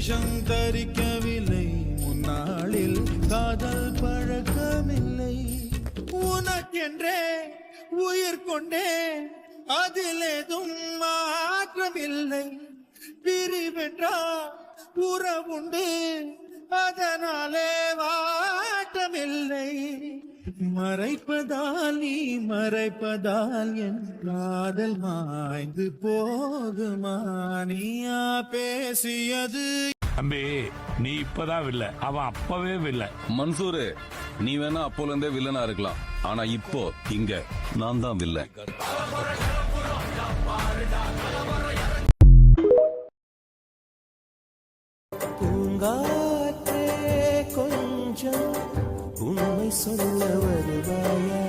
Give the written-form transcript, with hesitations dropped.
விஷம் தரிக்கவில்லை, முன்னாளில் காதல் பழக்கமில்லை. உனக்கென்றே உயிர் கொண்டேன், அதில் ஏதும் மாற்றமில்லை. பிரிவென்றால் உறவுண்டு, அதனாலே வாட்டமில்லை. மறைப்பதால் நீ மறைப்பதால் என் காதல் மாய்ந்து போகுமா? நீயா பேசியது. தம்பி, நீ இப்பதான் வில்ல, அவன் அப்பவே வில்ல. மன்சூரு, நீ வேணா அப்போல இருந்தே வில்லனா இருக்கலாம், ஆனா இப்போ இங்க நான் தான் வில்ல. பூங்காற்றே கொஞ்சம் உண்மை சொல்ல வருவாயா?